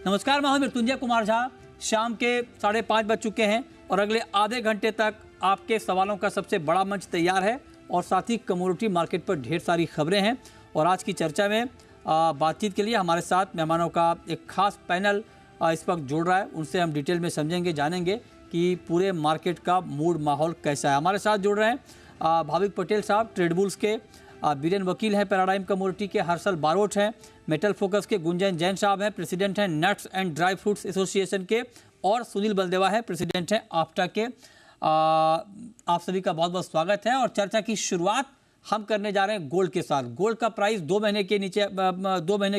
नमस्कार, मैं हूं मृत्युंजय कुमार झा। शाम के 5:30 बज चुके हैं और अगले आधे घंटे तक आपके सवालों का सबसे बड़ा मंच तैयार है और साथ ही कमोडिटी मार्केट पर ढेर सारी खबरें हैं। और आज की चर्चा में बातचीत के लिए हमारे साथ मेहमानों का एक खास पैनल इस वक्त जुड़ रहा है। उनसे हम डिटेल में समझेंगे, जानेंगे कि पूरे मार्केट का मूड माहौल कैसा है। हमारे साथ जुड़ रहे हैं भाविक पटेल साहब, ट्रेडबुल्स के बीरेन वकील हैं, पैराडाइम कमोडिटी के हर्षल बारोट हैं, मेटल फोकस के गुंजन जैन साहब हैं, प्रेसिडेंट हैं nuts and dry fruits association के, और सुनील बलदेवा है, प्रेसिडेंट हैं आफ्टा के। आप सभी का बहुत बहुत स्वागत है। और चर्चा की शुरुआत हम करने जा रहे हैं गोल्ड के साथ। गोल्ड का प्राइस 2 महीने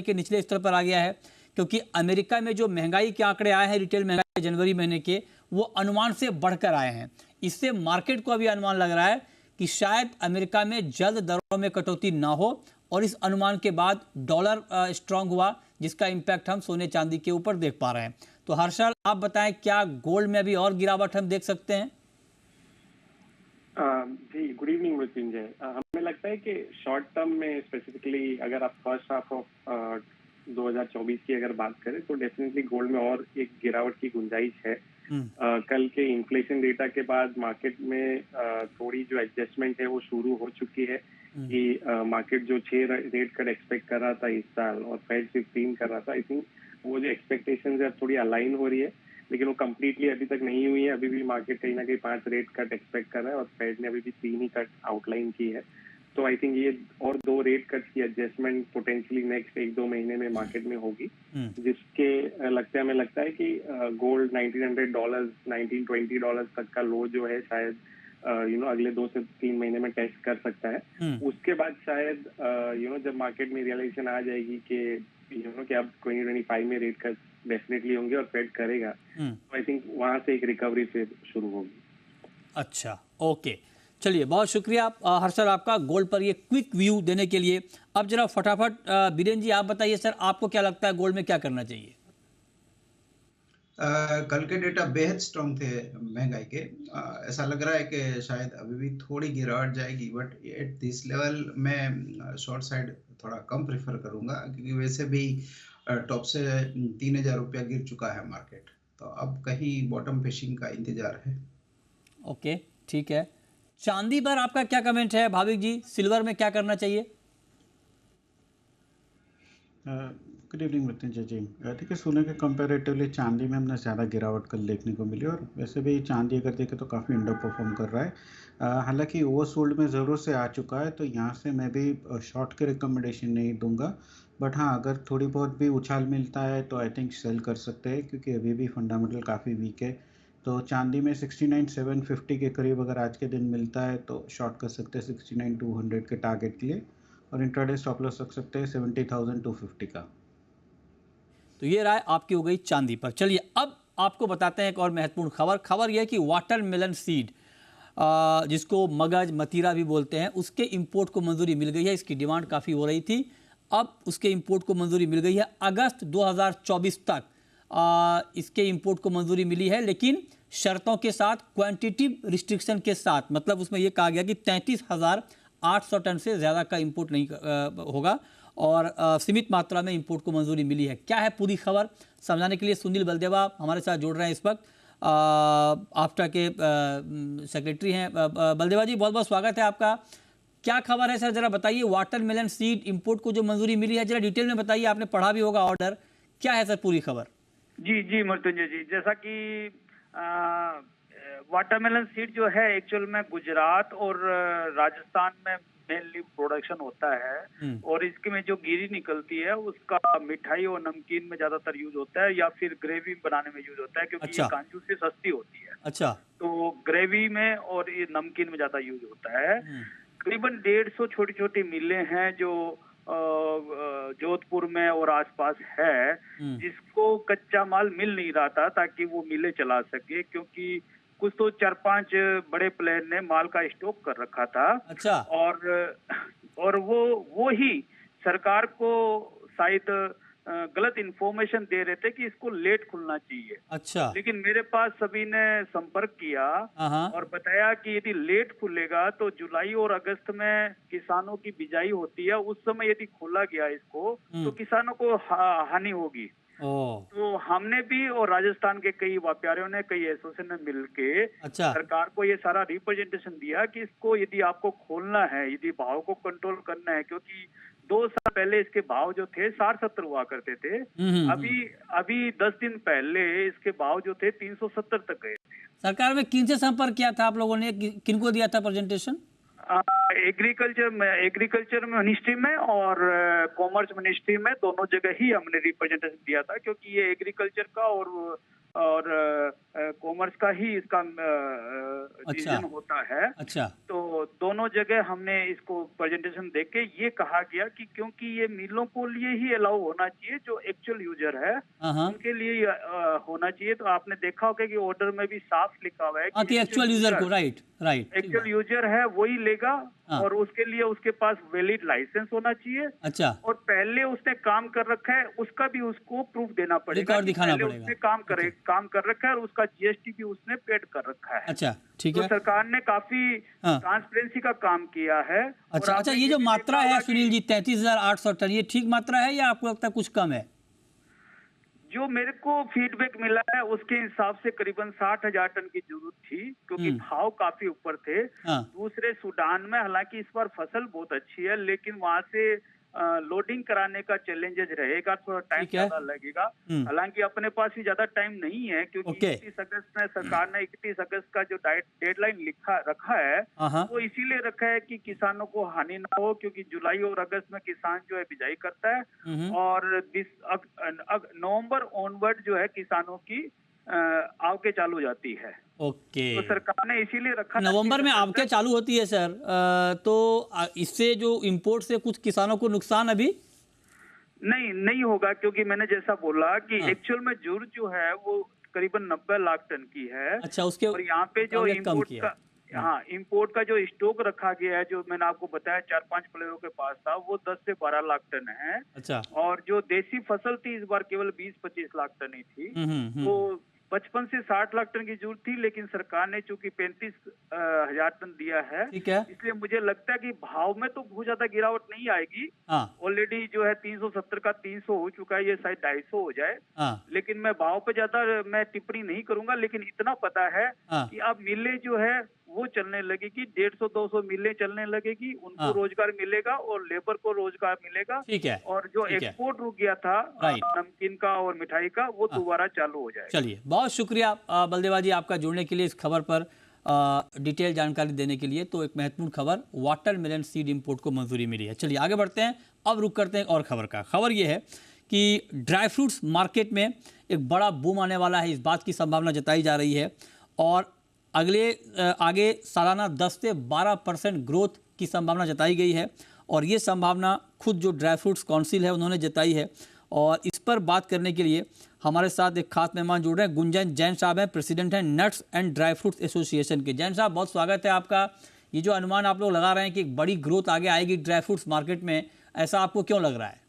के निचले स्तर पर आ गया है, क्योंकि अमेरिका में जो महंगाई के आंकड़े आए हैं, रिटेल महंगाई जनवरी महीने के, वो अनुमान से बढ़कर आए हैं। इससे मार्केट को अभी अनुमान लग रहा है कि शायद अमेरिका में जल्द दरों में कटौती ना हो, और इस अनुमान के बाद डॉलर स्ट्रांग हुआ, जिसका इंपैक्ट हम सोने चांदी के ऊपर देख पा रहे हैं। तो हर्षल, आप बताएं, क्या गोल्ड में अभी और गिरावट हम देख सकते हैं? जी, गुड इवनिंग मृत्युंजय। हमें लगता है कि शॉर्ट टर्म में स्पेसिफिकली अगर आप फर्स्ट हाफ ऑफ 2024 की अगर बात करें तो डेफिनेटली गोल्ड में और एक गिरावट की गुंजाइश है। कल के इन्फ्लेशन डेटा के बाद मार्केट में थोड़ी जो एडजस्टमेंट है वो शुरू हो चुकी है कि मार्केट जो 6 रेट कट एक्सपेक्ट कर रहा था इस साल और फेड 15 कर रहा था, आई थिंक वो जो एक्सपेक्टेशंस है थोड़ी अलाइन हो रही है, लेकिन वो कम्प्लीटली अभी तक नहीं हुई है। अभी भी मार्केट कहीं ना कहीं 5 रेट कट एक्सपेक्ट कर रहा है और फेड ने अभी भी 3 ही कट आउटलाइन की है। तो आई थिंक ये और 2 रेट कट की एडजस्टमेंट पोटेंशियली नेक्स्ट 1-2 महीने में मार्केट में होगी, जिसके हमें लगता है कि गोल्ड $1900 $1920 तक का लो जो है शायद अगले 2 से 3 महीने में टेस्ट कर सकता है। उसके बाद शायद जब मार्केट में रियलाइजेशन आ जाएगी कि कि अब 2025 में रेट कट डेफिनेटली होंगे और फेड करेगा, तो आई थिंक वहां से एक रिकवरी फिर शुरू होगी। अच्छा, ओके, चलिए, बहुत शुक्रिया हर्षल आपका गोल्ड पर ये क्विक व्यू देने के लिए। अब जरा फटाफट बीरेन जी आप बताइए सर, आपको क्या लगता है गोल्ड में क्या करना चाहिए? कल के डेटा बेहद स्ट्रॉन्ग थे महंगाई के। ऐसा लग रहा है कि शायद अभी भी थोड़ी गिरावट जाएगी, बट एट दिस लेवल मैं शॉर्ट साइड थोड़ा कम प्रेफर करूंगा, क्योंकि वैसे भी टॉप से 3000 रुपया गिर चुका है मार्केट, तो अब कहीं बॉटम फिशिंग का इंतजार है। ओके, ठीक है। चांदी पर आपका क्या कमेंट है भाविक जी? सिल्वर में क्या करना चाहिए? गुड इवनिंग मृत्युंजय जी। देखिए, सोने के कंपैरेटिवली चांदी में हमने ज़्यादा गिरावट कल देखने को मिली, और वैसे भी चांदी अगर देखें तो काफ़ी अंडर परफॉर्म कर रहा है। हालांकि ओवरसोल्ड में ज़रूर से आ चुका है, तो यहाँ से मैं भी शॉर्ट के रिकमेंडेशन नहीं दूंगा, बट हाँ, अगर थोड़ी बहुत भी उछाल मिलता है तो आई थिंक सेल कर सकते हैं, क्योंकि अभी भी फंडामेंटल काफ़ी वीक है। तो चांदी में 69,750 के करीब अगर आज के दिन मिलता है तो शॉर्ट कर सकते हैं 69,200 के टारगेट के लिए, और इंट्राडे स्टॉप लॉस रख सकते हैं 70,250 का। तो ये राय आपकी हो गई चांदी पर। चलिए, अब आपको बताते हैं एक और महत्वपूर्ण खबर यह है कि वाटरमेलन सीड, जिसको मगज मतीरा भी बोलते हैं, उसके इंपोर्ट को मंजूरी मिल गई है। इसकी डिमांड काफ़ी हो रही थी, अब उसके इंपोर्ट को मंजूरी मिल गई है। अगस्त 2024 तक इसके इंपोर्ट को मंजूरी मिली है, लेकिन शर्तों के साथ, क्वांटिटी रिस्ट्रिक्शन के साथ। मतलब उसमें यह कहा गया कि 33,800 टन से ज़्यादा का इंपोर्ट नहीं होगा, और सीमित मात्रा में इंपोर्ट को मंजूरी मिली है। क्या है पूरी खबर, समझाने के लिए सुनील बलदेवा हमारे साथ जुड़ रहे हैं इस वक्त। आफ्टा के सेक्रेटरी हैं। बलदेवा जी, बहुत बहुत स्वागत है आपका। क्या खबर है सर, जरा बताइए। वाटरमेलन सीड इंपोर्ट को जो मंजूरी मिली है, जरा डिटेल में बताइए। आपने पढ़ा भी होगा ऑर्डर, क्या है सर पूरी खबर? जी मृत्युंजय जी, जैसा कि वाटरमेलन सीड जो है एक्चुअल में गुजरात और राजस्थान में मेनली प्रोडक्शन होता है, और इसके में जो गिरी निकलती है उसका मिठाई और नमकीन में ज्यादातर यूज होता है, या फिर ग्रेवी बनाने में यूज होता है, क्योंकि अच्छा, ये कांजू से सस्ती होती है। अच्छा, तो ग्रेवी में और ये नमकीन में ज्यादा यूज होता है। करीबन 150 छोटी छोटी मिलें हैं जो जोधपुर में और आसपास है, जिसको कच्चा माल मिल नहीं रहा था ताकि वो मिलें चला सके, क्योंकि कुछ तो 4-5 बड़े प्लेयर ने माल का स्टॉक कर रखा था। अच्छा, और वो ही सरकार को शायद गलत इंफॉर्मेशन दे रहे थे कि इसको लेट खुलना चाहिए। अच्छा, लेकिन मेरे पास सभी ने संपर्क किया और बताया कि यदि लेट खुलेगा तो जुलाई और अगस्त में किसानों की बिजाई होती है, उस समय यदि खोला गया इसको तो किसानों को हानि होगी। ओह, तो हमने भी और राजस्थान के कई व्यापारियों ने, कई एसोसिएशन ने मिलके अच्छा, सरकार को ये सारा रिप्रेजेंटेशन दिया कि इसको यदि आपको खोलना है, यदि भाव को कंट्रोल करना है, क्योंकि 2 साल पहले इसके भाव जो थे 60-70 हुआ करते थे। अभी 10 दिन पहले इसके भाव जो थे 370 तक गए। सरकार में किन से संपर्क किया था आप लोगों ने, किनको दिया था प्रेजेंटेशन? एग्रीकल्चर मिनिस्ट्री में और कॉमर्स मिनिस्ट्री में, दोनों जगह ही हमने रिप्रेजेंटेशन दिया था, क्योंकि ये एग्रीकल्चर का और कॉमर्स का ही इसका डिवीजन होता है। अच्छा, तो दोनों जगह हमने इसको प्रेजेंटेशन देके ये कहा गया कि क्योंकि ये मिलों को लिए ही अलाउ होना चाहिए, जो एक्चुअल यूजर है उनके लिए होना चाहिए। तो आपने देखा होगा कि ऑर्डर में भी साफ लिखा हुआ है कि एक्चुअल यूजर को, राइट, एक्चुअल यूजर है वही लेगा, और उसके लिए उसके पास वैलिड लाइसेंस होना चाहिए। अच्छा, और पहले उसने काम कर रखा है उसका भी उसको प्रूफ देना पड़ेगा, रिकॉर्ड दिखाना पड़ेगा। उसने काम कर रखा है और उसका जीएसटी भी उसने पेड कर रखा है। अच्छा, ठीक तो है। सरकार ने काफी ट्रांसपेरेंसी का काम किया है। अच्छा, ये जो मात्रा है सुनील जी 33,800 टन, ये ठीक मात्रा है या आपको लगता है कुछ कम है? जो मेरे को फीडबैक मिला है उसके हिसाब से करीबन 60,000 टन की जरूरत थी, क्योंकि भाव काफी ऊपर थे। दूसरे सूडान में हालांकि इस बार फसल बहुत अच्छी है, लेकिन वहां से लोडिंग कराने का चैलेंजेस रहेगा, थोड़ा टाइम ज्यादा लगेगा। हालांकि अपने पास भी ज्यादा टाइम नहीं है, क्योंकि 31 अगस्त में सरकार ने 31 अगस्त का जो डेडलाइन रखा है वो इसीलिए रखा है कि किसानों को हानि ना हो, क्योंकि जुलाई और अगस्त में किसान जो है बिजाई करता है और नवंबर ऑनवर्ड जो है किसानों की आवके चालू जाती है। ओके, तो सरकार ने इसीलिए रखा। नवंबर में आवके चालू होती है सर, तो इससे जो इंपोर्ट से कुछ किसानों को नुकसान अभी नहीं होगा, क्योंकि मैंने जैसा बोला कि एक्चुअल में जरूरत जो है वो करीबन 90 लाख टन की है। अच्छा, उसके और यहाँ पे जो इम्पोर्ट का जो स्टॉक रखा गया है, जो मैंने आपको बताया 4-5 प्लेयरों के पास था, वो 10 से 12 लाख टन है। अच्छा, और जो देसी फसल थी इस बार केवल 20-25 लाख टन ही थी। तो 55 से 60 लाख टन की जरूरत थी, लेकिन सरकार ने चूंकि 35,000 टन दिया है, ठीक है, इसलिए मुझे लगता है कि भाव में तो बहुत ज्यादा गिरावट नहीं आएगी। ऑलरेडी जो है 370 का 300 हो चुका है, ये शायद 250 हो जाए। लेकिन मैं भाव पे ज्यादा मैं टिप्पणी नहीं करूंगा, लेकिन इतना पता है कि अब मिलें जो है वो चलने लगेगी, 150-200 मिलें चलने लगेगी, उनको रोजगार मिलेगा और लेबर को रोजगार मिलेगा। ठीक है, और जो एक्सपोर्ट रुक गया था नमकीन का और मिठाई का, वो दोबारा चालू हो जाएगा। चलिए, बहुत शुक्रिया बलदेवा जी आपका जुड़ने के लिए, इस खबर पर डिटेल जानकारी देने के लिए। तो एक महत्वपूर्ण खबर, वाटरमेलन सीड इंपोर्ट को मंजूरी मिली है। चलिए आगे बढ़ते हैं, अब रुक करते हैं और खबर का। खबर ये है कि ड्राई फ्रूट्स मार्केट में एक बड़ा बूम आने वाला है, इस बात की संभावना जताई जा रही है, और आगे सालाना 10 से 12% ग्रोथ की संभावना जताई गई है। और ये संभावना खुद जो ड्राई फ्रूट्स काउंसिल है उन्होंने जताई है। और इस पर बात करने के लिए हमारे साथ एक खास मेहमान जुड़ रहे हैं, गुंजन जैन साहब हैं, प्रेसिडेंट हैं nuts and dry fruits association के। जैन साहब, बहुत स्वागत है आपका। ये जो अनुमान आप लोग लगा रहे हैं कि एक बड़ी ग्रोथ आगे आएगी ड्राई फ्रूट्स मार्केट में, ऐसा आपको क्यों लग रहा है?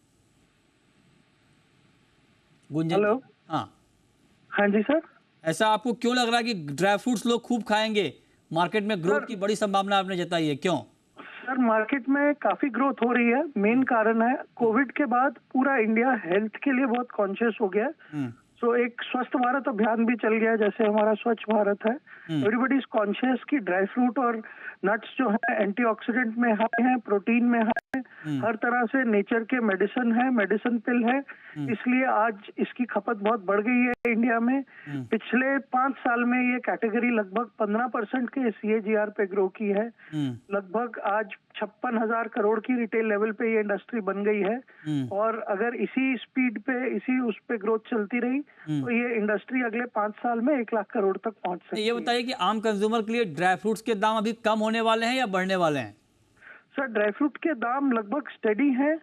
गुंजन, हेलो, हाँ जी सर, ऐसा आपको क्यों लग रहा है कि ड्राई फ्रूट्स लोग खूब खाएंगे, मार्केट में ग्रोथ की बड़ी संभावना आपने जताई है, क्यों? सर मार्केट में काफी ग्रोथ हो रही है। मेन कारण है कोविड के बाद पूरा इंडिया हेल्थ के लिए बहुत कॉन्शियस हो गया है। सो एक स्वस्थ भारत अभियान भी चल गया, जैसे हमारा स्वच्छ भारत है। एवरीबडी इज कॉन्शियस कि ड्राई फ्रूट और नट्स जो है एंटीऑक्सीडेंट में हाई है, प्रोटीन में हाई है, हर तरह से नेचर के मेडिसिन है, मेडिसिन पिल है। इसलिए आज इसकी खपत बहुत बढ़ गई है इंडिया में। पिछले 5 साल में ये कैटेगरी लगभग 15% के CAGR पे ग्रो की है। लगभग आज 56,000 करोड़ की रिटेल लेवल पे ये इंडस्ट्री बन गई है। और अगर इसी स्पीड पे, इसी उस पे ग्रोथ चलती रही तो ये इंडस्ट्री अगले 5 साल में 1 लाख करोड़ तक पहुंच सकती है। ये बताइए कि आम कंज्यूमर के लिए ड्राई फ्रूट्स के दाम अभी कम होने वाले हैं या बढ़ने वाले हैं? सर ड्राई फ्रूट के दाम लगभग स्टेडी हैं,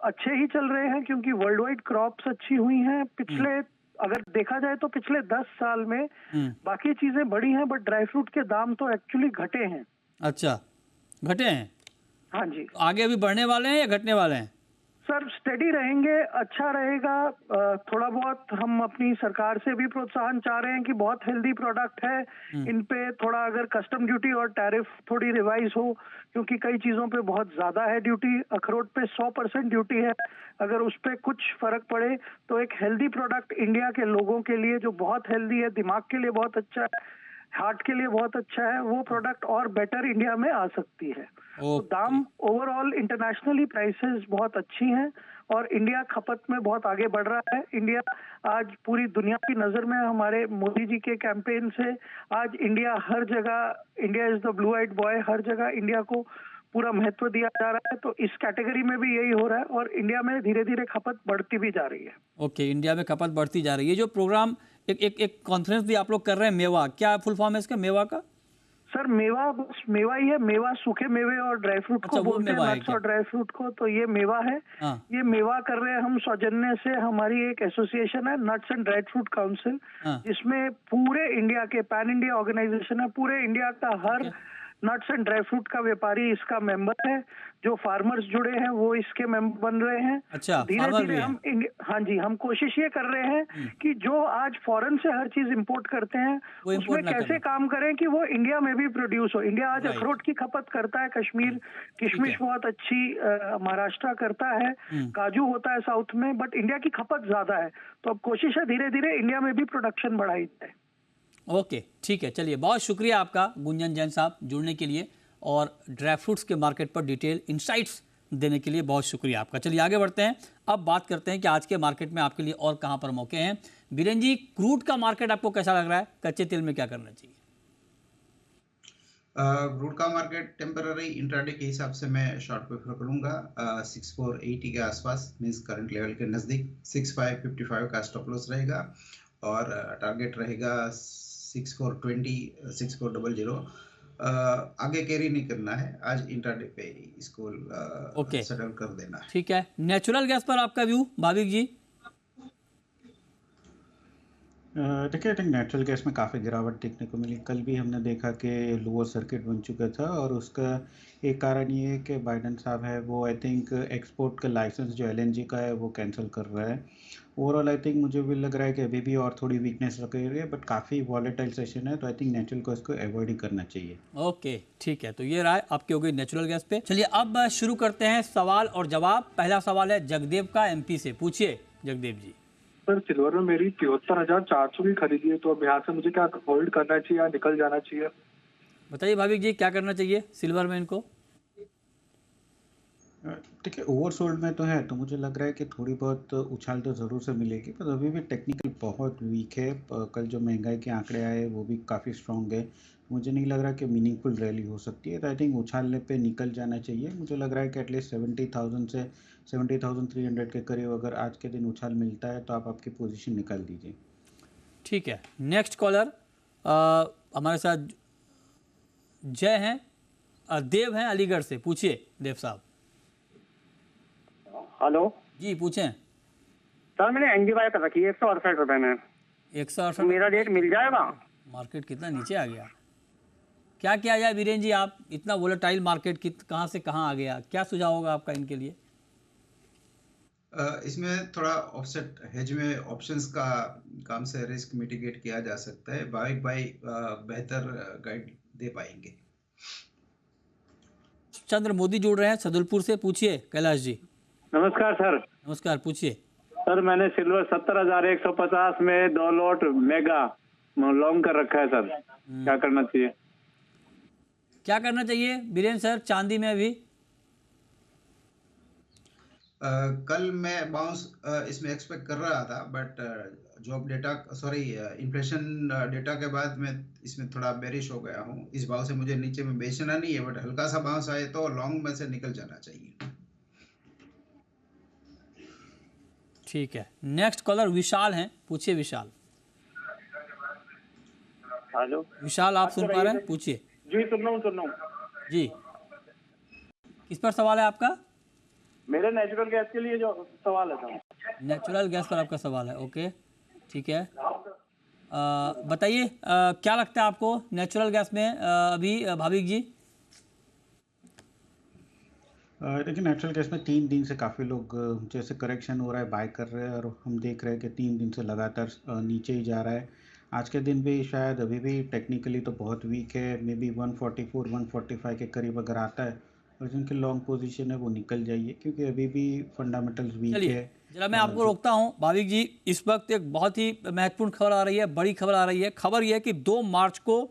अच्छे ही चल रहे हैं, क्योंकि वर्ल्ड वाइड क्रॉप्स अच्छी हुई हैं। पिछले अगर देखा जाए तो पिछले 10 साल में बाकी चीजें बढ़ी हैं, बट ड्राई फ्रूट के दाम तो एक्चुअली घटे हैं। अच्छा, घटे हैं? हाँ जी। आगे अभी बढ़ने वाले हैं या घटने वाले हैं? सर स्टेडी रहेंगे, अच्छा रहेगा। थोड़ा बहुत हम अपनी सरकार से भी प्रोत्साहन चाह रहे हैं कि बहुत हेल्दी प्रोडक्ट है, इन पे थोड़ा अगर कस्टम ड्यूटी और टैरिफ थोड़ी रिवाइज हो, क्योंकि कई चीजों पे बहुत ज्यादा है ड्यूटी। अखरोट पे 100% ड्यूटी है, अगर उस पे कुछ फर्क पड़े तो एक हेल्दी प्रोडक्ट इंडिया के लोगों के लिए जो बहुत हेल्दी है, दिमाग के लिए बहुत अच्छा है, हार्ट के लिए बहुत अच्छा है, वो प्रोडक्ट और बेटर इंडिया में आ सकती है। तो दाम ओवरऑल इंटरनेशनली प्राइसेस बहुत अच्छी हैं और इंडिया खपत में बहुत आगे बढ़ रहा है। इंडिया आज पूरी दुनिया की नजर में, हमारे मोदी जी के कैंपेन से आज इंडिया हर जगह, India is the blue eyed boy, हर जगह इंडिया को पूरा महत्व दिया जा रहा है। तो इस कैटेगरी में भी यही हो रहा है और इंडिया में धीरे धीरे खपत बढ़ती भी जा रही है। ओके, इंडिया में खपत बढ़ती जा रही है। जो प्रोग्राम एक कॉन्फ्रेंस भी आप लोग कर रहे हैं, मेवा, क्या फुल फॉर्म है इसका, मेवा का? सर मेवा बस मेवा ही है, मेवा सूखे मेवे और ड्राई फ्रूट को बोलते हैं, नट्स और ड्राई फ्रूट को, तो ये मेवा है। ये मेवा कर रहे हैं हम सौजन्य से, हमारी एक एसोसिएशन है nuts and dry fruit council, जिसमें पूरे इंडिया के, पैन इंडिया ऑर्गेनाइजेशन है, पूरे इंडिया का हर नट्स एंड ड्राई फ्रूट का व्यापारी इसका मेंबर है। जो फार्मर्स जुड़े हैं वो इसके मेंबर बन रहे हैं। अच्छा, धीरे धीरे हम हाँ जी, हम कोशिश ये कर रहे हैं कि जो आज फॉरेन से हर चीज इंपोर्ट करते हैं उसमें कैसे काम करें कि वो इंडिया में भी प्रोड्यूस हो। इंडिया आज अखरोट की खपत करता है, कश्मीर किशमिश बहुत अच्छी महाराष्ट्र करता है, काजू होता है साउथ में, बट इंडिया की खपत ज्यादा है। तो अब कोशिश है धीरे धीरे इंडिया में भी प्रोडक्शन बढ़ाई जाए। ओके, ठीक है, चलिए, बहुत शुक्रिया आपका गुंजन जैन साहब जुड़ने के लिए और ड्राई फ्रूट्स के मार्केट पर डिटेल इंसाइट्स देने के लिए बहुत शुक्रिया आपका। चलिए आगे बढ़ते हैं, अब बात करते हैं कि आज के मार्केट में आपके लिए और कहां पर मौके हैं। बीरेन जी, क्रूड का मार्केट आपको कैसा लग रहा है? कच्चे तेल में क्या करना चाहिए? क्रूड का मार्केट टेम्पररी इंट्राडे के हिसाब से मैं शॉर्ट प्रेफर करूंगा 6480 के आसपास, मींस करंट लेवल के नजदीक। 6555 का स्टॉप लॉस रहेगा और टारगेट रहेगा 6420 6400। आगे कैरी नहीं करना है, आज इंट्राडे पे इसको सेटल कर देना है। ठीक है, नेचुरल गैस पर आपका व्यू भाविक जी? देखिए, आई थिंक नेचुरल गैस में काफ़ी गिरावट देखने को मिली। कल भी हमने देखा कि लोअर सर्किट बन चुका था और उसका एक कारण ये है कि बाइडेन साहब है वो आई थिंक एक्सपोर्ट का लाइसेंस जो एलएनजी का है वो कैंसिल कर रहा है। ओवरऑल आई थिंक मुझे भी लग रहा है कि अभी भी और थोड़ी वीकनेस रख रही है, बट काफ़ी वॉलेटाइल सेशन है, तो आई थिंक नेचुरल गैस को अवॉइड ही करना चाहिए। ओके, ठीक है, तो ये राय आपकी हो गई नेचुरल गैस पे। चलिए अब शुरू करते हैं सवाल और जवाब। पहला सवाल है जगदेव का, एमपी से। पूछिए जगदेव जी। सर, सिल्वर में मेरी 73,400 की खरीदी है, तो अब यहाँ से मुझे क्या होल्ड करना चाहिए या निकल जाना चाहिए? बताइए भाविक जी, क्या करना चाहिए सिल्वर में इनको? ठीक है, ओवरसोल्ड में तो है, तो मुझे लग रहा है कि थोड़ी बहुत उछाल तो ज़रूर से मिलेगी, पर अभी भी टेक्निकल बहुत वीक है। कल जो महंगाई के आंकड़े आए वो भी काफ़ी स्ट्रॉन्ग है, मुझे नहीं लग रहा कि मीनिंगफुल रैली हो सकती है। तो आई थिंक उछालने पे निकल जाना चाहिए। मुझे लग रहा है कि एटलीस्ट 70,000 से 70,300 के करीब अगर आज के दिन उछाल मिलता है तो आप आपकी पोजीशन निकाल दीजिए। ठीक है, नेक्स्ट कॉलर हमारे साथ जय हैं, देव हैं अलीगढ़ से। पूछिए देव साहब। हेलो जी, पूछें सर। मैंने एनजी बाय कर रखी है 168 रुपए में। 168? मेरा रेट मिल जाएगा? मार्केट कितना नीचे आ गया, क्या किया जाए बीरेन जी? आप इतना वोलेटाइल मार्केट कहाँ से कहाँ आ गया, क्या सुझाव होगा आपका इनके लिए? इसमें थोड़ा ऑफसेट हेज में ऑप्शंस का काम से रिस्क मिटिगेट किया जा सकता है। भाविक भाई बेहतर गाइड दे पाएंगे। चंद्र मोदी जुड़ रहे हैं सदुलपुर से। पूछिए कैलाश जी। नमस्कार सर। नमस्कार, पूछिए। सर, मैंने सिल्वर 70,150 में 2 लॉट मेगा लॉन्ग कर रखा है सर, क्या करना चाहिए? क्या करना चाहिए बीरेन सर चांदी में अभी? कल मैं बाउंस इसमें एक्सपेक्ट कर रहा था, but job data inflation data के बाद मैं इसमें थोड़ा बेरिश हो गया हूँ। इस भाव से मुझे नीचे में बेचना नहीं है, बट हल्का सा बाउंस आए तो लॉन्ग में से निकल जाना चाहिए। ठीक है, नेक्स्ट कॉलर विशाल हैं। पूछिए विशाल। हेलो विशाल, आप सुन पा रहे हैं? पूछिए। जी सुन रहा हूँ जी, किस पर सवाल है आपका? मेरे नेचुरल गैस के लिए जो सवाल है सर। नेचुरल गैस पर आपका सवाल है, ओके ठीक है। बताइए क्या लगता है आपको नेचुरल गैस में अभी भाविक जी? लेकिन एक्चुअल केस में 3 दिन से काफ़ी लोग जैसे करेक्शन हो रहा है बाय कर रहे हैं, और हम देख रहे हैं कि 3 दिन से लगातार नीचे ही जा रहा है। आज के दिन भी शायद अभी भी टेक्निकली तो बहुत वीक है, मे बी 144 145 के करीब अगर आता है और जिनकी लॉन्ग पोजीशन है वो निकल जाइए, क्योंकि अभी भी फंडामेंटल्स वीक है। जरा मैं आपको रोकता हूं भाविक जी, इस वक्त एक बहुत ही महत्वपूर्ण खबर आ रही है, बड़ी खबर आ रही है। खबर यह है कि 2 मार्च को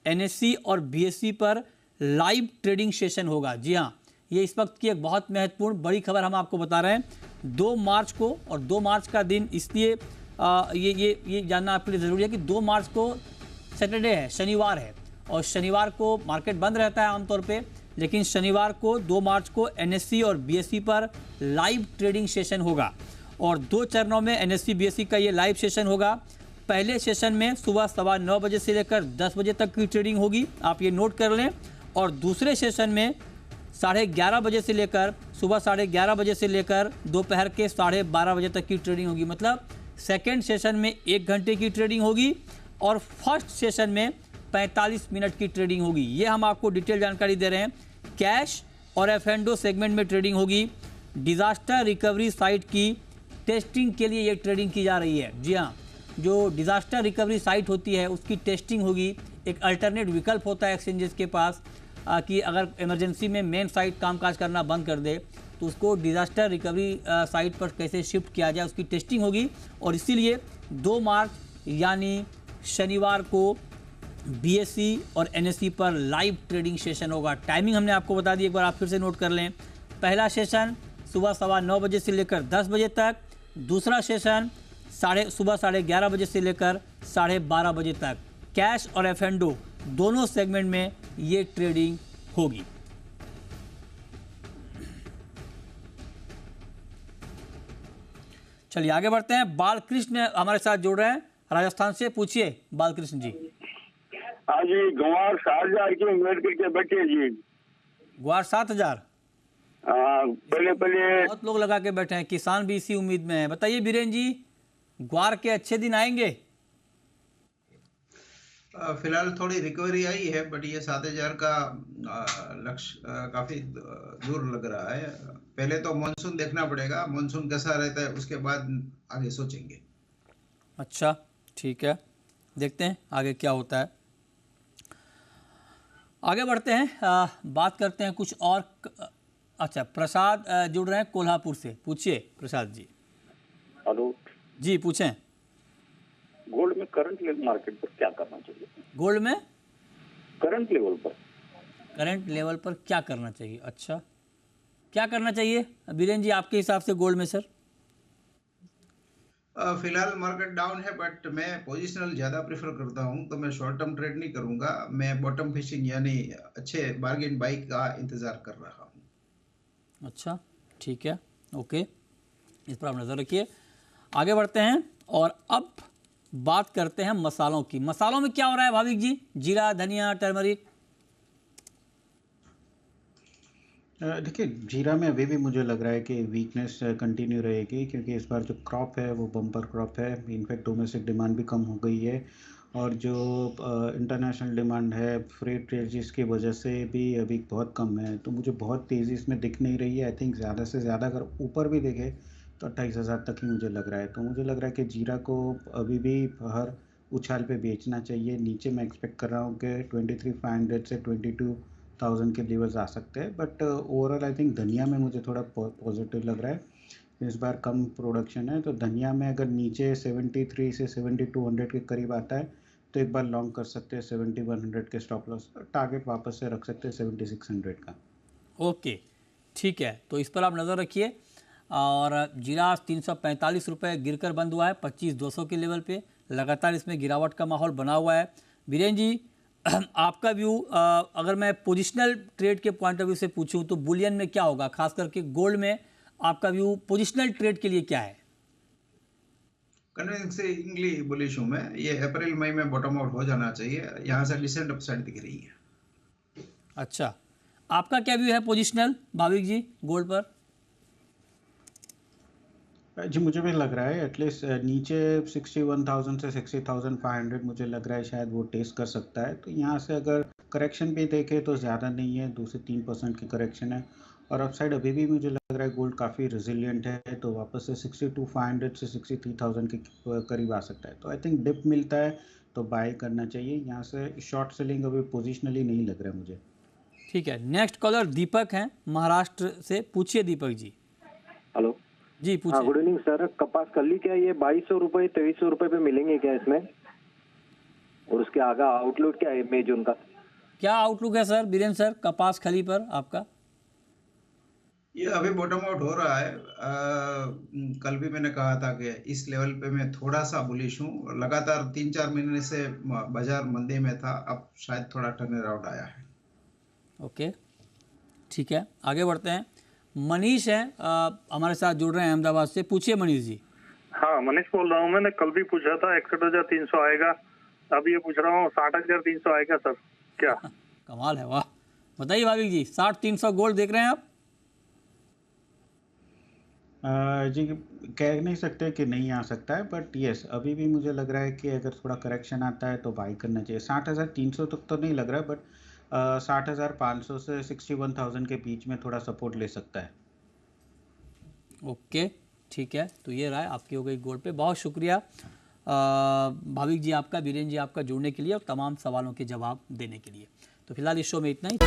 NSE और BSE पर लाइव ट्रेडिंग सेशन होगा। जी हाँ, ये इस वक्त की एक बहुत महत्वपूर्ण बड़ी खबर हम आपको बता रहे हैं। 2 मार्च को, और 2 मार्च का दिन इसलिए ये जानना आपके लिए ज़रूरी है कि 2 मार्च को सैटरडे है, शनिवार है, और शनिवार को मार्केट बंद रहता है आमतौर पे, लेकिन शनिवार को 2 मार्च को NSE और BSE पर लाइव ट्रेडिंग सेशन होगा, और 2 चरणों में NSE BSE का ये लाइव सेशन होगा। पहले सेशन में सुबह 9:15 बजे से लेकर 10 बजे तक की ट्रेडिंग होगी, आप ये नोट कर लें, और दूसरे सेशन में 11:30 बजे से लेकर सुबह 11:30 बजे से लेकर दोपहर के 12:30 बजे तक की ट्रेडिंग होगी। मतलब सेकेंड सेशन में 1 घंटे की ट्रेडिंग होगी और फर्स्ट सेशन में 45 मिनट की ट्रेडिंग होगी। ये हम आपको डिटेल जानकारी दे रहे हैं। कैश और F&O सेगमेंट में ट्रेडिंग होगी। डिज़ास्टर रिकवरी साइट की टेस्टिंग के लिए ये ट्रेडिंग की जा रही है। जी हाँ, जो डिज़ास्टर रिकवरी साइट होती है उसकी टेस्टिंग होगी। एक अल्टरनेट विकल्प होता है एक्सचेंजेस के पास कि अगर इमरजेंसी में मेन साइट कामकाज करना बंद कर दे तो उसको डिज़ास्टर रिकवरी साइट पर कैसे शिफ्ट किया जाए, उसकी टेस्टिंग होगी। और इसीलिए 2 मार्च यानी शनिवार को BSE और NSE पर लाइव ट्रेडिंग सेशन होगा। टाइमिंग हमने आपको बता दी, एक बार आप फिर से नोट कर लें। पहला सेशन सुबह 9:15 बजे से लेकर 10 बजे तक, दूसरा सेशन सुबह 11:30 बजे से लेकर 12:30 बजे तक। कैश और F&O दोनों सेगमेंट में ये ट्रेडिंग होगी। चलिए आगे बढ़ते हैं। बालकृष्ण हमारे साथ जुड़ रहे हैं राजस्थान से। पूछिए बालकृष्ण जी। हाँ जी, गुवार 7,000 की उम्मीद करके बैठे जी। गुवार 7,000? पहले बहुत लोग लगा के बैठे हैं, किसान भी इसी उम्मीद में है। बताइए बीरेन जी, ग्वार के अच्छे दिन आएंगे? फिलहाल थोड़ी रिकवरी आई है, बट ये 7,000 का लक्ष्य काफी दूर लग रहा है। पहले तो मॉनसून देखना पड़ेगा, मॉनसून कैसा रहता है उसके बाद आगे सोचेंगे। अच्छा ठीक है, देखते हैं आगे क्या होता है। आगे बढ़ते हैं, बात करते हैं कुछ और। अच्छा, प्रसाद जुड़ रहे हैं कोल्हापुर से। पूछिए प्रसाद जी। हेलो जी, पूछें। गोल्ड में करंट लेवल मार्केट पर क्या करना चाहिए? गोल्ड में करंट लेवल पर क्या करना चाहिए? अच्छा, क्या करना चाहिए बीरेन जी आपके हिसाब से गोल्ड में? सर फिलहाल मार्केट डाउन है, बट मैं पोजिशनल ज्यादा प्रेफर करता हूं, तो मैं शॉर्ट टर्म ट्रेड नहीं करूंगा। मैं बॉटम फिशिंग यानी अच्छे बार्गेन बाई का इंतजार कर रहा हूं। अच्छा ठीक है, ओके, इस पर आप नजर रखिए। आगे बढ़ते हैं और अब बात करते हैं मसालों की। मसालों में क्या हो रहा है भाविक जी? जीरा, धनिया, टर्मरिक। देखिए, जीरा में अभी भी मुझे लग रहा है कि वीकनेस कंटिन्यू रहेगी, क्योंकि इस बार जो क्रॉप है वो बम्पर क्रॉप है। इनफैक्ट डोमेस्टिक डिमांड भी कम हो गई है, और जो इंटरनेशनल डिमांड है फ्रेट चार्जेस की वजह से भी अभी बहुत कम है। तो मुझे बहुत तेज़ी इसमें दिख नहीं रही है। आई थिंक ज़्यादा से ज़्यादा अगर ऊपर भी देखे तो 28,000 तक ही मुझे लग रहा है। तो मुझे लग रहा है कि जीरा को अभी भी हर उछाल पे बेचना चाहिए। नीचे मैं एक्सपेक्ट कर रहा हूँ कि 23,500 से 22,000 के लेवल्स आ सकते हैं, बट ओवरऑल आई थिंक धनिया में मुझे थोड़ा पॉजिटिव लग रहा है। इस बार कम प्रोडक्शन है, तो धनिया में अगर नीचे 73 से 7200 के करीब आता है तो एक बार लॉन्ग कर सकते हैं। 7100 के स्टॉप लॉस, टारगेट वापस से रख सकते हैं 7600 का। ओके ठीक है, तो इस पर आप नज़र रखिए। और जीरा 345 रुपये गिरकर बंद हुआ है 25,200 के लेवल पे। लगातार इसमें गिरावट का माहौल बना हुआ है। बीरेन जी, आपका व्यू, अगर मैं पोजिशनल ट्रेड के पॉइंट ऑफ व्यू से पूछूं तो बुलियन में क्या होगा, खास करके गोल्ड में आपका व्यू पोजिशनल ट्रेड के लिए क्या है? कन्विंसिंगली बुलिश हूं मैं। ये अप्रैल मई में बॉटम आउट हो जाना चाहिए। यहाँ से डिसेंट अपसाइड दिख रही है। अच्छा, आपका क्या व्यू है पोजिशनल भाविक जी गोल्ड पर? जी, मुझे भी लग रहा है एटलीस्ट नीचे 61,000 से 60,500 मुझे लग रहा है शायद वो टेस्ट कर सकता है। तो यहाँ से अगर करेक्शन भी देखें तो ज़्यादा नहीं है, 2 से 3% की करेक्शन है, और अपसाइड अभी भी मुझे लग रहा है गोल्ड काफ़ी रेजिलिएंट है, तो वापस से 62,500 से 63,000 के करीब आ सकता है। तो आई थिंक डिप मिलता है तो बाय करना चाहिए। यहाँ से शॉर्ट सेलिंग अभी पोजिशनली नहीं लग रहा है मुझे। ठीक है, नेक्स्ट कॉलर दीपक हैं महाराष्ट्र से। पूछिए दीपक जी। हेलो जी पूछिए। Good evening sir. कपास कली क्या ये 2200 रुपये 2300 रुपये पे मिलेंगे क्या इसमें, और उसके आगे आउटलुक क्या है मई जून का? क्या आउटलुक है सर बीरेंद्र सर कपास खली पर आपका? ये अभी बॉटम आउट हो रहा है। कल भी मैंने कहा था कि इस लेवल पे मैं थोड़ा सा बुलिश हूँ। लगातार 3-4 महीने से बाजार मंदी में था, अब शायद थोड़ा टर्न अराउंड आया है। ओके ठीक है, आगे बढ़ते हैं। मनीष हैं हमारे साथ जुड़ रहे हैं अहमदाबाद से। पूछिए मनीष जी। हाँ मनीष बोल रहा हूँ। मैंने कल भी पूछा था 61,300 आएगा, अब ये पूछ रहा हूँ 60,300 आएगा सर क्या? कमाल है, वाह। बताइए भाभी जी, 60,300 गोल्ड देख रहे हैं आप? जी कह नहीं सकते कि नहीं आ सकता है, बट यस अभी भी मुझे लग रहा है कि अगर थोड़ा करेक्शन आता है तो बाई करना चाहिए। 60,300 तक तो नहीं लग रहा है, बट 60,500 से 61,000 के बीच में थोड़ा सपोर्ट ले सकता है। ओके ठीक है, तो ये राय आपकी हो गई गोल्ड पे। बहुत शुक्रिया भाविक जी आपका, वीरेंद्र जी आपका जुड़ने के लिए और तमाम सवालों के जवाब देने के लिए। तो फिलहाल इस शो में इतना ही।